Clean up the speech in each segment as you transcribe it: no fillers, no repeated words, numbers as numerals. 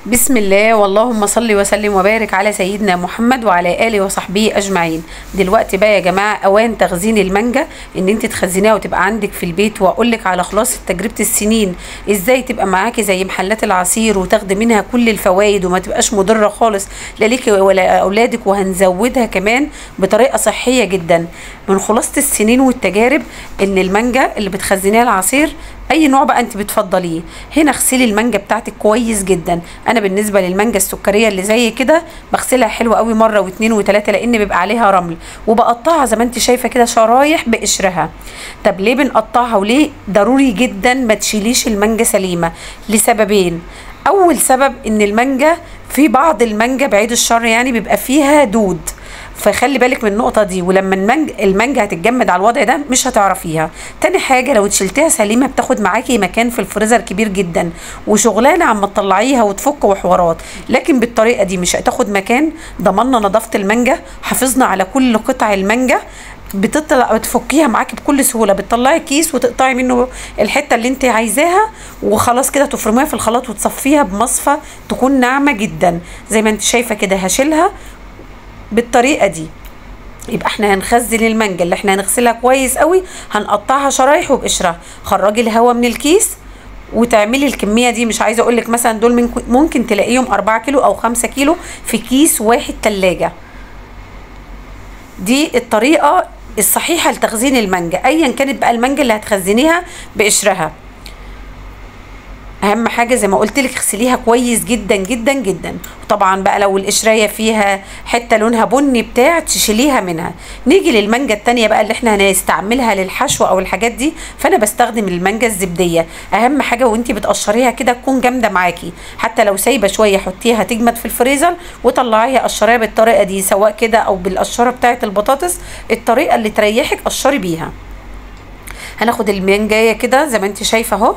بسم الله واللهم صل وسلم وبارك على سيدنا محمد وعلى آله وصحبه أجمعين. دلوقتي بقى يا جماعة أوان تخزين المانجا، إن أنت تخزنيها وتبقى عندك في البيت، وأقول لك على خلاصة تجربة السنين إزاي تبقى معاكي زي محلات العصير وتاخدي منها كل الفوائد وما تبقاش مضرة خالص لا ليكي ولا أولادك، وهنزودها كمان بطريقة صحية جدا. من خلاصة السنين والتجارب إن المانجا اللي بتخزنيها العصير اي نوع بقى انت بتفضليه، هنا اغسلي المانجا بتاعتك كويس جدا. انا بالنسبه للمانجا السكريه اللي زي كده بغسلها حلوه قوي مره واثنين وثلاثه، لان بيبقى عليها رمل، وبقطعها زي ما انت شايفه كده شرايح بقشرها. طب ليه بنقطعها وليه ضروري جدا ما تشيليش المانجا سليمه؟ لسببين. اول سبب ان المانجا في بعض المانجا بعيد الشر يعني بيبقى فيها دود، فخلي بالك من النقطة دي، ولما المانجا هتتجمد على الوضع ده مش هتعرفيها. تاني حاجة، لو اتشلتيها سليمة بتاخد معاكي مكان في الفريزر كبير جدا، وشغلانة عما تطلعيها وتفك وحوارات، لكن بالطريقة دي مش هتاخد مكان. ضمننا نظافة المانجا، حافظنا على كل قطع المانجا، بتطلع بتفكيها معاكي بكل سهوله، بتطلعي كيس وتقطعي منه الحته اللي انت عايزاها، وخلاص كده تفرميها في الخلاط وتصفيها بمصفى تكون ناعمه جدا زي ما انت شايفه كده. هشيلها بالطريقه دي. يبقى احنا هنخزن المانجا اللي احنا هنغسلها كويس قوي، هنقطعها شرايح وبقشرها. خرجي الهواء من الكيس وتعملي الكميه دي. مش عايزه اقول لك مثلا دول ممكن تلاقيهم 4 كيلو او 5 كيلو في كيس واحد تلاجة. دي الطريقه الصحيحه لتخزين المانجا، ايا كانت بقى المانجا اللي هتخزنيها بقشرها. اهم حاجه زي ما قلت لك اغسليها كويس جدا جدا جدا. وطبعا بقى لو القشريه فيها حته لونها بني بتاع تشيليها منها. نيجي للمانجا التانيه بقى اللي احنا هنستعملها للحشو او الحاجات دي، فانا بستخدم المانجا الزبديه. اهم حاجه وانتي بتقشريها كده تكون جامده معاكي، حتى لو سايبه شويه حطيها تجمد في الفريزر وطلعيها قشريها بالطريقه دي، سواء كده او بالقشره بتاعه البطاطس، الطريقه اللي تريحك قشري بيها. هناخد المانجايه كده زي ما انت شايفه اهو.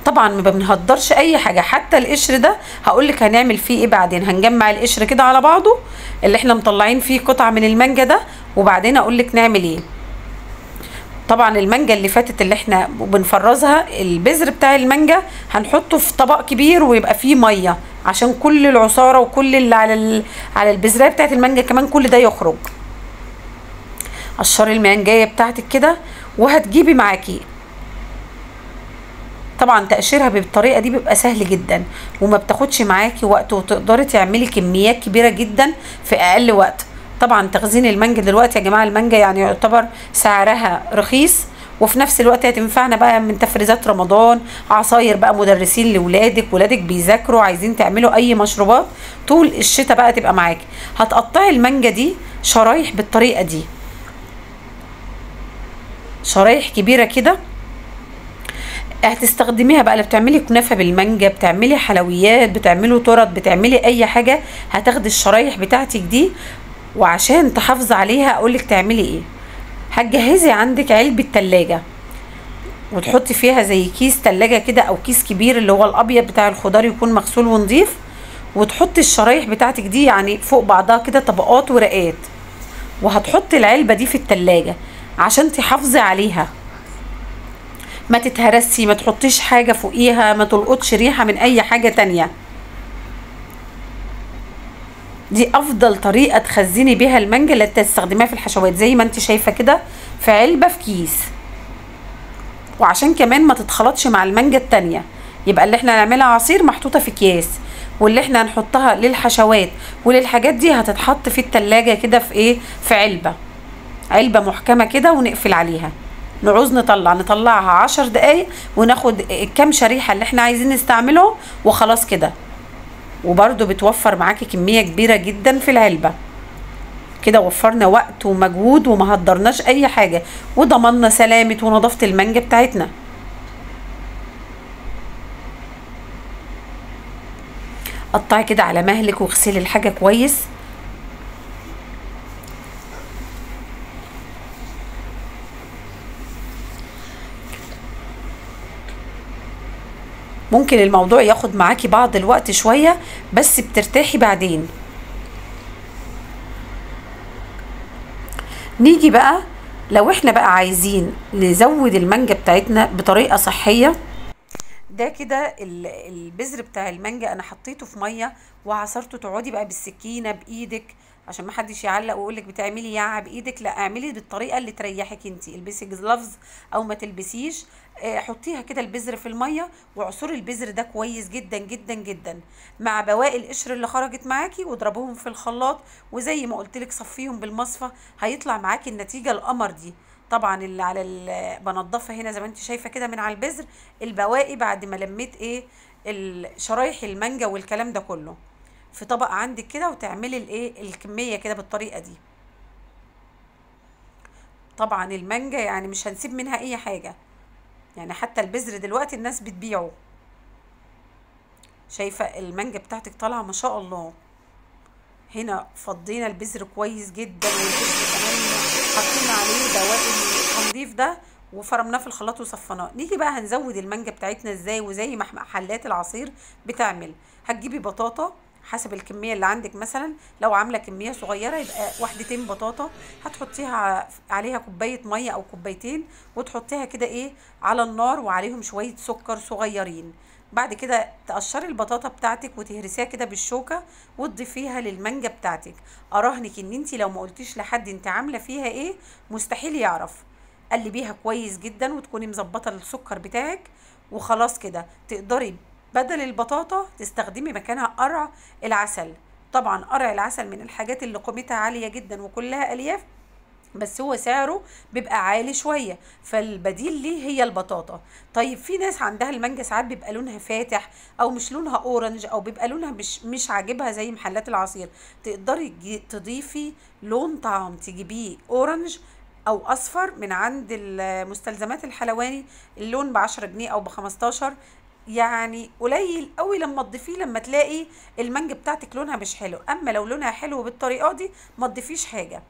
طبعا ما بنهدرش اي حاجه، حتى القشر ده هقولك هنعمل فيه ايه بعدين. هنجمع القشر كده على بعضه اللي احنا مطلعين فيه قطعه من المانجا ده، وبعدين اقولك نعمل ايه. طبعا المانجا اللي فاتت اللي احنا بنفرزها، البذر بتاع المانجا هنحطه في طبق كبير ويبقى فيه ميه عشان كل العصاره وكل اللي على البذرايه بتاعت المانجا كمان كل ده يخرج. قشري المانجايه بتاعتك كده، وهتجيبي معاكي طبعا تقشيرها بالطريقه دي بيبقى سهل جدا وما بتاخدش معاكي وقت، وتقدري تعملي كميات كبيره جدا في اقل وقت. طبعا تخزين المانجا دلوقتي يا جماعه، المانجا يعني يعتبر سعرها رخيص، وفي نفس الوقت هتنفعنا بقى من تفريزات رمضان، عصاير بقى مدرسين لاولادك، ولادك بيذاكروا عايزين تعملوا اي مشروبات طول الشتاء بقى تبقى معاكي. هتقطعي المانجا دي شرايح بالطريقه دي، شرايح كبيره كده. هتستخدميها بقى، لا بتعملي كنافه بالمانجا، بتعملي حلويات، بتعملي تورت، بتعملي اي حاجه، هتاخدي الشرايح بتاعتك دي. وعشان تحافظي عليها اقولك تعملي ايه. هتجهزي عندك علبه تلاجة وتحطي فيها زي كيس تلاجة كده او كيس كبير اللي هو الابيض بتاع الخضار يكون مغسول ونضيف، وتحطي الشرايح بتاعتك دي يعني فوق بعضها كده طبقات ورقات، وهتحطي العلبه دي في التلاجة عشان تحافظي عليها، ما تتهرسي، ما تحطيش حاجه فوقيها، ما تلقطش ريحه من اي حاجه تانية. دي افضل طريقه تخزني بيها المانجا اللي تستخدميها في الحشوات، زي ما انت شايفه كده في علبه في كيس. وعشان كمان ما تتخلطش مع المانجا التانية، يبقى اللي احنا هنعملها عصير محطوطه في اكياس، واللي احنا هنحطها للحشوات وللحاجات دي هتتحط في التلاجة كده في ايه، في علبه محكمه كده، ونقفل عليها. نعوز نطلعها 10 دقايق وناخد كام شريحه اللي احنا عايزين نستعملهم وخلاص كده. وبرده بتوفر معاكي كميه كبيره جدا في العلبه كده، وفرنا وقت ومجهود وما هدرناش اي حاجه، وضمننا سلامه ونظافه المانجا بتاعتنا. قطعي كده على مهلك واغسلي الحاجه كويس. ممكن الموضوع ياخد معاكي بعض الوقت شوية، بس بترتاحي بعدين. نيجي بقى لو احنا بقى عايزين نزود المانجا بتاعتنا بطريقة صحية، ده كده البذر بتاع المانجا انا حطيته في ميه وعصرته. تقعدي بقى بالسكينه بايدك عشان ما حدش يعلق ويقول لك بتعملي يعب بايدك، لا اعملي بالطريقه اللي تريحك انت. البسي جلافز او ما تلبسيش، حطيها كده البذر في الميه واعصري البذر ده كويس جدا جدا جدا مع بواقي القشر اللي خرجت معاكي، واضربوهم في الخلاط، وزي ما قلت لك صفيهم بالمصفى، هيطلع معاكي النتيجه القمر دي. طبعا اللي على بنضفها هنا زي ما انت شايفه كده من على البذر، البواقي بعد ما لميت ايه شرايح المانجا والكلام ده كله في طبق عندك كده، وتعملي الايه الكميه كده بالطريقه دي. طبعا المانجا يعني مش هنسيب منها اي حاجه، يعني حتى البذر دلوقتي الناس بتبيعه. شايفه المانجا بتاعتك طالعه ما شاء الله. هنا فضينا البذر كويس جدا، والبذر كمان حطينا عليه بواقي التنظيف ده وفرمناه في الخلاط وصفناه. نيجي بقى هنزود المانجا بتاعتنا ازاي، وزي ما محلات العصير بتعمل. هتجيبي بطاطا حسب الكميه اللي عندك، مثلا لو عامله كميه صغيره يبقى وحدتين بطاطا، هتحطيها عليها كوبايه ميه او كوبايتين، وتحطيها كده ايه على النار، وعليهم شويه سكر صغيرين. بعد كده تقشري البطاطا بتاعتك وتهرسيها كده بالشوكه، وتضيفيها للمانجا بتاعتك. اراهنك ان انت لو ما قلتيش لحد انت عامله فيها ايه مستحيل يعرف. قلبيها كويس جدا وتكوني مظبطه السكر بتاعك، وخلاص كده تقدري بدل البطاطا تستخدمي مكانها قرع العسل. طبعا قرع العسل من الحاجات اللي قيمتها عاليه جدا وكلها الياف، بس هو سعره بيبقى عالي شويه، فالبديل ليه هي البطاطا. طيب في ناس عندها المانجا ساعات بيبقى لونها فاتح او مش لونها اورنج، او بيبقى لونها مش عاجبها زي محلات العصير، تقدري تضيفي لون طعام تجيبيه اورنج او اصفر من عند المستلزمات الحلواني. اللون ب10 جنيه او ب15، يعني قليل قوي لما تضيفيه لما تلاقي المانجا بتاعتك لونها مش حلو. اما لو لونها حلو بالطريقه دي ما تضيفيش حاجه.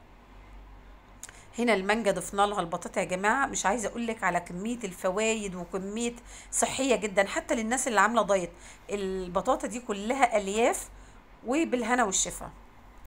هنا المانجا ضفنا لها البطاطا يا جماعه، مش عايزه اقول لك على كميه الفوائد وكميه صحيه جدا حتى للناس اللي عامله دايت. البطاطا دي كلها الياف، وبالهنا والشفا.